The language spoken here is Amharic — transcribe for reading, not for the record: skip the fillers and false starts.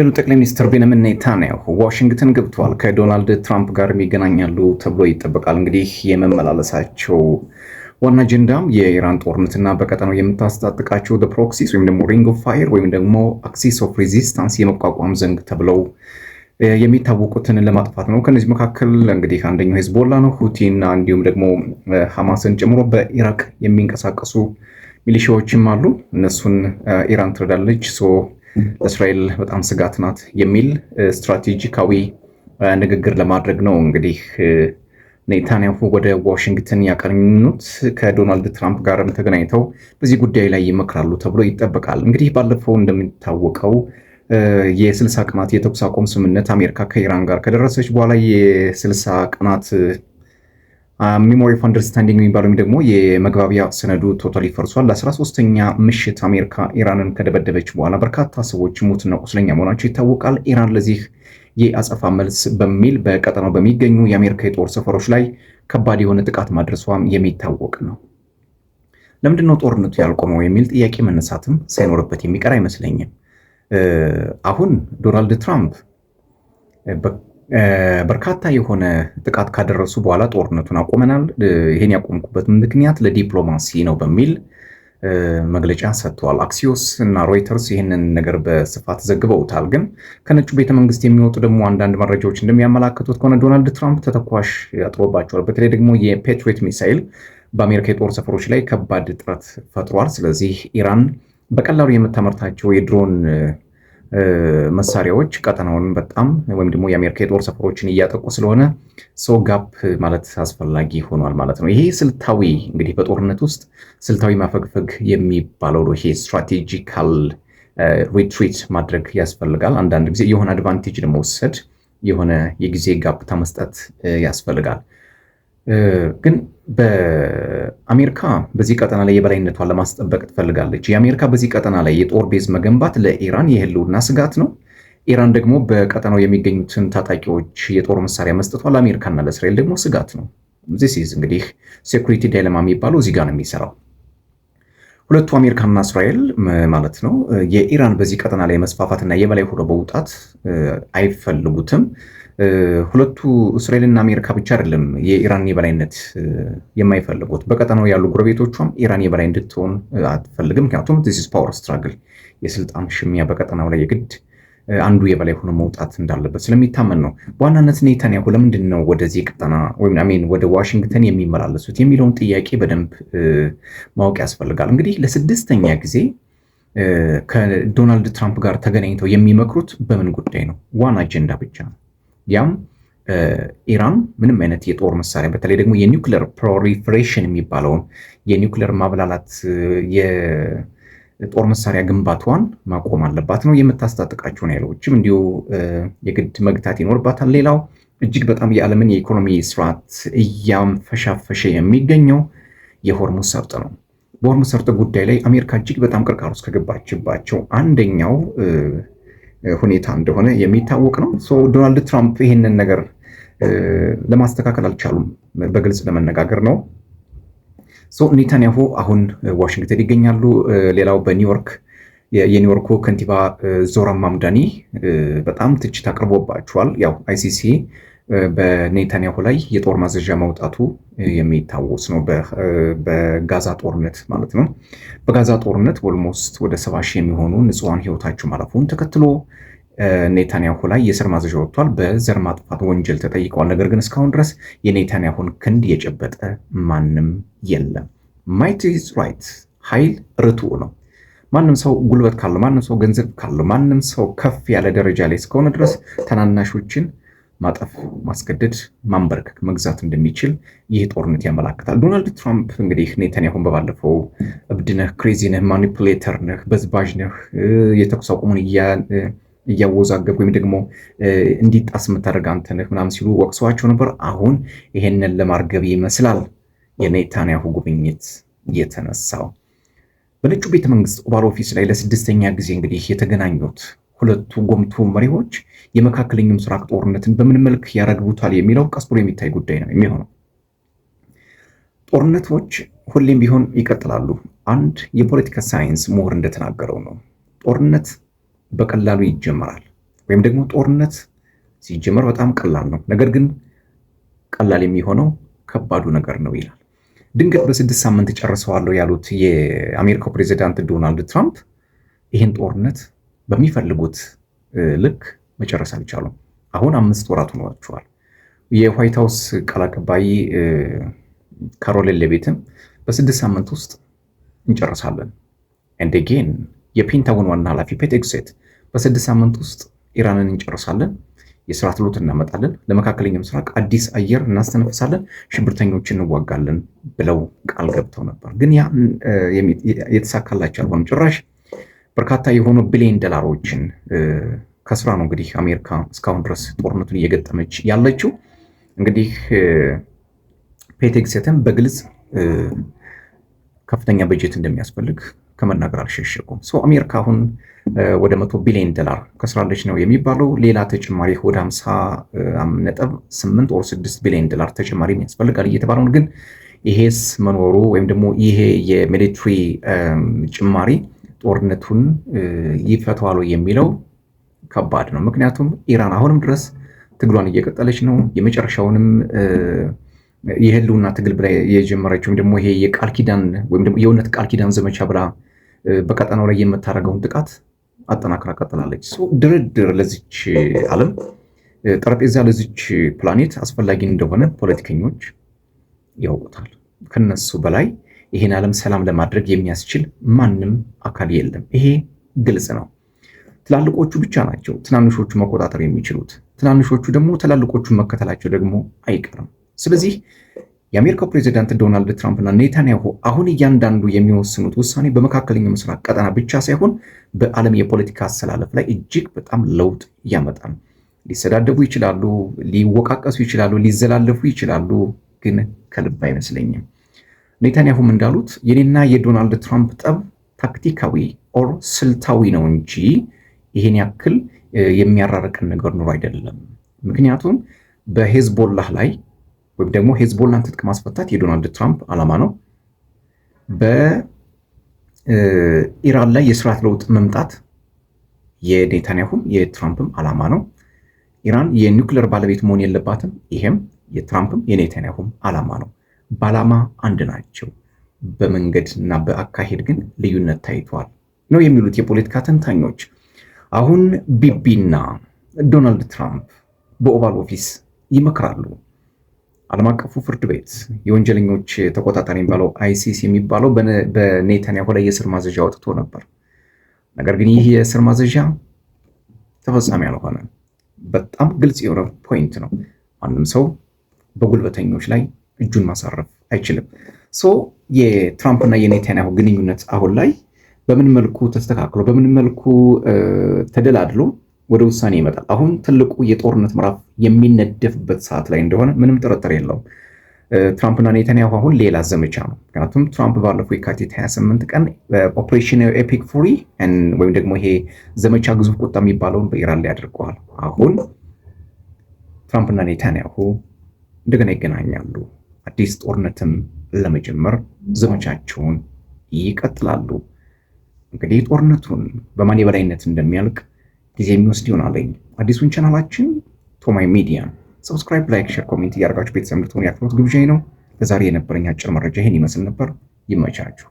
የእስራኤሉ ጠቅላይ ሚኒስትር ቤንያሚን ኔታንያሁ ዋሽንግተን ገብተዋል። ከዶናልድ ትራምፕ ጋር ይገናኛሉ ተብሎ ይጠበቃል። እንግዲህ የመመላለሳቸው ዋና አጀንዳም የኢራን ጦርነትና በቀጠናው የምታስታጥቃቸው ፕሮክሲስ ወይም ደግሞ ሪንግ ኦፍ ፋየር ወይም ደግሞ አክሲስ ኦፍ ሬዚስታንስ የመቋቋም ዘንግ ተብለው የሚታወቁትን ለማጥፋት ነው። ከነዚህ መካከል እንግዲህ አንደኛው ሄዝቦላ ነው፣ ሁቲና እንዲሁም ደግሞ ሐማስን ጨምሮ በኢራቅ የሚንቀሳቀሱ ሚሊሻዎችም አሉ። እነሱን ኢራን ትረዳለች፣ እስራኤል በጣም ስጋት ናት የሚል ስትራቴጂካዊ ንግግር ለማድረግ ነው እንግዲህ ኔታንያሁ ወደ ዋሽንግተን ያቀኑት። ከዶናልድ ትራምፕ ጋርም ተገናኝተው በዚህ ጉዳይ ላይ ይመክራሉ ተብሎ ይጠበቃል። እንግዲህ ባለፈው እንደሚታወቀው የ60 ቀናት የተኩስ አቁም ስምምነት አሜሪካ ከኢራን ጋር ከደረሰች በኋላ የ60 ቀናት ሜሞሪ ኦፍ አንደርስታንዲንግ የሚባለው ደግሞ የመግባቢያ ሰነዱ ቶታሊ ፈርሷል። ለ13ኛ ምሽት አሜሪካ ኢራንን ከደበደበች በኋላ በርካታ ሰዎች ሙትና ቁስለኛ መሆናቸው ይታወቃል። ኢራን ለዚህ የአጸፋ መልስ በሚል በቀጠናው በሚገኙ የአሜሪካ የጦር ሰፈሮች ላይ ከባድ የሆነ ጥቃት ማድረሷም የሚታወቅ ነው። ለምንድነው ጦርነቱ ያልቆመው የሚል ጥያቄ መነሳትም ሳይኖርበት የሚቀር አይመስለኝም። አሁን ዶናልድ ትራምፕ በርካታ የሆነ ጥቃት ካደረሱ በኋላ ጦርነቱን አቁመናል፣ ይሄን ያቆምኩበት ምክንያት ለዲፕሎማሲ ነው በሚል መግለጫ ሰጥተዋል። አክሲዮስ እና ሮይተርስ ይህንን ነገር በስፋት ዘግበውታል። ግን ከነጩ ቤተመንግስት የሚወጡ ደግሞ አንዳንድ መረጃዎች እንደሚያመላክቱት ከሆነ ዶናልድ ትራምፕ ተተኳሽ ያጥሮባቸዋል። በተለይ ደግሞ የፔትሪዮት ሚሳይል በአሜሪካ የጦር ሰፈሮች ላይ ከባድ ጥረት ፈጥሯል። ስለዚህ ኢራን በቀላሉ የምታመርታቸው የድሮን መሳሪያዎች ቀጠናውን በጣም ወይም ደግሞ የአሜሪካ የጦር ሰፈሮችን እያጠቁ ስለሆነ ሰው ጋፕ ማለት አስፈላጊ ሆኗል ማለት ነው። ይሄ ስልታዊ እንግዲህ በጦርነት ውስጥ ስልታዊ ማፈግፈግ የሚባለው ይሄ ስትራቴጂካል ሪትሪት ማድረግ ያስፈልጋል። አንዳንድ ጊዜ የሆነ አድቫንቴጅ ለመውሰድ የሆነ የጊዜ ጋፕታ መስጠት ያስፈልጋል። ግን በአሜሪካ በዚህ ቀጠና ላይ የበላይነቷን ለማስጠበቅ ትፈልጋለች። የአሜሪካ በዚህ ቀጠና ላይ የጦር ቤዝ መገንባት ለኢራን የህልውና ስጋት ነው። ኢራን ደግሞ በቀጠናው የሚገኙትን ታጣቂዎች የጦር መሳሪያ መስጠቷ ለአሜሪካና ለእስራኤል ደግሞ ስጋት ነው። ዚስ ኢዝ እንግዲህ ሴኩሪቲ ዳይለማ የሚባለው እዚህ ጋር ነው የሚሰራው። ሁለቱ አሜሪካና እስራኤል ማለት ነው የኢራን በዚህ ቀጠና ላይ መስፋፋትና የበላይ ሆኖ በውጣት አይፈልጉትም። ሁለቱ እስራኤልና አሜሪካ ብቻ አይደለም የኢራን የበላይነት የማይፈልጉት፣ በቀጠናው ያሉ ጎረቤቶቿም ኢራን የበላይ እንድትሆን አትፈልግም። ምክንያቱም this is power struggle የስልጣን ሽሚያ በቀጠናው ላይ የግድ አንዱ የበላይ ሆኖ መውጣት እንዳለበት ስለሚታመን ነው። በዋናነት ኔታንያሁ ለምንድን ነው ወደዚህ ቀጠና ወይም ወደ ዋሽንግተን የሚመላለሱት የሚለውን ጥያቄ በደንብ ማወቅ ያስፈልጋል። እንግዲህ ለስድስተኛ ጊዜ ከዶናልድ ትራምፕ ጋር ተገናኝተው የሚመክሩት በምን ጉዳይ ነው? ዋን አጀንዳ ብቻ ነው። ያም ኢራን ምንም አይነት የጦር መሳሪያ በተለይ ደግሞ የኒውክሌር ፕሮሊፌሬሽን የሚባለውን የኒውክሌር ማብላላት የጦር መሳሪያ ግንባቷን ማቆም አለባት ነው። የምታስታጥቃቸውን ኃይሎችም እንዲሁ የግድ መግታት ይኖርባታል። ሌላው እጅግ በጣም የዓለምን የኢኮኖሚ ስርዓት እያንፈሻፈሸ የሚገኘው የሆርሙዝ ሰርጥ ነው። በሆርሙዝ ሰርጥ ጉዳይ ላይ አሜሪካ እጅግ በጣም ቅርቃር ውስጥ ከገባችባቸው አንደኛው ሁኔታ እንደሆነ የሚታወቅ ነው። ዶናልድ ትራምፕ ይህንን ነገር ለማስተካከል አልቻሉም፣ በግልጽ ለመነጋገር ነው። ኔታንያሁ አሁን ዋሽንግተን ይገኛሉ። ሌላው በኒውዮርክ የኒውዮርኩ ከንቲባ ዞራን ማምዳኒ በጣም ትችት አቅርቦባቸዋል። ያው አይሲሲ በኔታንያሁ ላይ የጦር ማዘዣ መውጣቱ የሚታወስ ነው። በጋዛ ጦርነት ማለት ነው። በጋዛ ጦርነት ኦልሞስት ወደ 70 ሺህ የሚሆኑ ንጹሃን ህይወታቸው ማለፉን ተከትሎ ኔታንያሁ ላይ የስር ማዘዣ ወጥቷል። በዘር ማጥፋት ወንጀል ተጠይቀዋል። ነገር ግን እስካሁን ድረስ የኔታንያሁን ክንድ የጨበጠ ማንም የለም። ማይት ኢዝ ራይት፣ ኃይል ርቱዕ ነው። ማንም ሰው ጉልበት ካለው፣ ማንም ሰው ገንዘብ ካለው፣ ማንም ሰው ከፍ ያለ ደረጃ ላይ እስከሆነ ድረስ ተናናሾችን ማጠፍ፣ ማስገደድ፣ ማንበርከክ፣ መግዛት እንደሚችል ይህ ጦርነት ያመላክታል። ዶናልድ ትራምፕ እንግዲህ ኔታንያሁን በባለፈው እብድ ነህ፣ ክሬዚ ነህ፣ ማኒፑሌተር ነህ፣ በዝባዥ ነህ፣ የተኩስ አቁሙን እያወዛገብ ወይም ደግሞ እንዲጣስ የምታደርግ አንተ ነህ ምናምን ሲሉ ወቅሰዋቸው ነበር። አሁን ይሄንን ለማርገብ ይመስላል የኔታንያሁ ጉብኝት የተነሳው። በነጩ ቤተመንግስት ኦቫል ኦፊስ ላይ ለስድስተኛ ጊዜ እንግዲህ የተገናኙት ሁለቱ ጎምቱ መሪዎች የመካከለኛው ምስራቅ ጦርነትን በምን መልክ ያረግቡታል የሚለው ቀስ ብሎ የሚታይ ጉዳይ ነው የሚሆነው። ጦርነቶች ሁሌም ቢሆን ይቀጥላሉ። አንድ የፖለቲካ ሳይንስ ምሁር እንደተናገረው ነው ጦርነት በቀላሉ ይጀመራል፣ ወይም ደግሞ ጦርነት ሲጀመር በጣም ቀላል ነው፣ ነገር ግን ቀላል የሚሆነው ከባዱ ነገር ነው ይላል። ድንገት በ6 ሳምንት ጨርሰዋለሁ ያሉት የአሜሪካው ፕሬዚዳንት ዶናልድ ትራምፕ ይህን ጦርነት በሚፈልጉት ልክ መጨረስ አልቻሉም። አሁን 5 ወራት ሆኗቸዋል። የዋይት ሃውስ ቃል አቀባይ ካሮሊን ሌቪትም በ6 ሳምንት ውስጥ እንጨርሳለን እንደጌን የፔንታጎን ዋና ኃላፊ ፔት ኤግሴት በ6 ሳምንት ውስጥ ኢራንን እንጨርሳለን፣ የስርዓት ለውጥ እናመጣለን፣ ለመካከለኛው ምስራቅ አዲስ አየር እናስተነፍሳለን፣ ሽብርተኞችን እንዋጋለን ብለው ቃል ገብተው ነበር። ግን ያ የተሳካላቸው አልሆነም። ጭራሽ በርካታ የሆኑ ቢሊዮን ዶላሮችን ከስራ ነው እንግዲህ አሜሪካ እስካሁን ድረስ ጦርነቱን እየገጠመች ያለችው። እንግዲህ ፔት ኤግሴትም በግልጽ ከፍተኛ በጀት እንደሚያስፈልግ ከመናገር አልሸሸጉም። አሜሪካ አሁን ወደ 100 ቢሊዮን ዶላር ከስራለች ነው የሚባለው። ሌላ ተጨማሪ ወደ 50.8 ወር 6 ቢሊዮን ዶላር ተጨማሪ ያስፈልጋል እየተባለ ነው። ግን ይሄስ መኖሩ ወይም ደግሞ ይሄ የሚሊትሪ ጭማሪ ጦርነቱን ይፈተዋል የሚለው ከባድ ነው። ምክንያቱም ኢራን አሁንም ድረስ ትግሏን እየቀጠለች ነው። የመጨረሻውንም የህልውና ትግል ብላ የጀመረችው ወይም ደግሞ ይሄ የቃል ኪዳን ወይም ደግሞ የእውነት ቃል ኪዳን ዘመቻ ብላ በቀጠናው ላይ የምታደርገውን ጥቃት አጠናክራ ቀጥላለች። ድርድር ለዚች ዓለም ጠረጴዛ ለዚች ፕላኔት አስፈላጊ እንደሆነ ፖለቲከኞች ያውቁታል። ከነሱ በላይ ይሄን ዓለም ሰላም ለማድረግ የሚያስችል ማንም አካል የለም። ይሄ ግልጽ ነው። ትላልቆቹ ብቻ ናቸው ትናንሾቹ መቆጣጠር የሚችሉት። ትናንሾቹ ደግሞ ትላልቆቹን መከተላቸው ደግሞ አይቀርም። ስለዚህ የአሜሪካው ፕሬዚዳንት ዶናልድ ትራምፕ እና ኔታንያሁ አሁን እያንዳንዱ የሚወስኑት ውሳኔ በመካከለኛው ምስራቅ ቀጠና ብቻ ሳይሆን በዓለም የፖለቲካ አሰላለፍ ላይ እጅግ በጣም ለውጥ ያመጣል። ሊሰዳደቡ ይችላሉ፣ ሊወቃቀሱ ይችላሉ፣ ሊዘላለፉ ይችላሉ፣ ግን ከልብ አይመስለኝም። ኔታንያሁም እንዳሉት የኔና የዶናልድ ትራምፕ ጠብ ታክቲካዊ ኦር ስልታዊ ነው እንጂ ይሄን ያክል የሚያራርቅን ነገር ኑሮ አይደለም። ምክንያቱም በሄዝቦላህ ላይ ወይም ደግሞ ሄዝቦላን ትጥቅ ማስፈታት የዶናልድ ትራምፕ ዓላማ ነው። በኢራን ላይ የስርዓት ለውጥ መምጣት የኔታንያሁም የትራምፕም ዓላማ ነው። ኢራን የኒውክሌር ባለቤት መሆን የለባትም። ይሄም የትራምፕም የኔታንያሁም ዓላማ ነው። በዓላማ አንድ ናቸው፣ በመንገድ እና በአካሄድ ግን ልዩነት ታይቷል ነው የሚሉት የፖለቲካ ተንታኞች። አሁን ቢቢና ዶናልድ ትራምፕ በኦቫል ኦፊስ ይመክራሉ። ዓለም አቀፉ ፍርድ ቤት የወንጀለኞች ተቆጣጣሪ የሚባለው አይሲሲ የሚባለው በኔታንያሁ ላይ የእስር ማዘዣ አውጥቶ ነበር። ነገር ግን ይህ የእስር ማዘዣ ተፈጻሚ ያልሆነ በጣም ግልጽ የሆነ ፖይንት ነው። ማንም ሰው በጉልበተኞች ላይ እጁን ማሳረፍ አይችልም። የትራምፕና የኔታንያሁ ግንኙነት አሁን ላይ በምን መልኩ ተስተካክሎ በምን መልኩ ተደላድሎ ወደ ውሳኔ ይመጣል? አሁን ትልቁ የጦርነት ምዕራፍ የሚነደፍበት ሰዓት ላይ እንደሆነ ምንም ጥርጥር የለውም። ትራምፕና ኔታንያሁ አሁን ሌላ ዘመቻ ነው። ምክንያቱም ትራምፕ ባለፈው የካቲት 28 ቀን ኦፕሬሽን ኤፒክ ፉሪ ወይም ደግሞ ይሄ ዘመቻ ግዙፍ ቁጣ የሚባለውን በኢራን ላይ አድርገዋል። አሁን ትራምፕና ኔታንያሁ እንደገና ይገናኛሉ። አዲስ ጦርነትም ለመጀመር ዘመቻቸውን ይቀጥላሉ። እንግዲህ ጦርነቱን በማን የበላይነት እንደሚያልቅ ጊዜ የሚወስድ ይሆናል። አዲሱን ቻናላችን ቶማይ ሚዲያን ሰብስክራይብ፣ ላይክ፣ ሼር፣ ኮሜንት እያደረጋችሁ ቤተሰብ እንድትሆኑ የአክብሮት ግብዣዬ ነው። ለዛሬ የነበረኝ አጭር መረጃ ይህን ይመስል ነበር። ይመቻችሁ።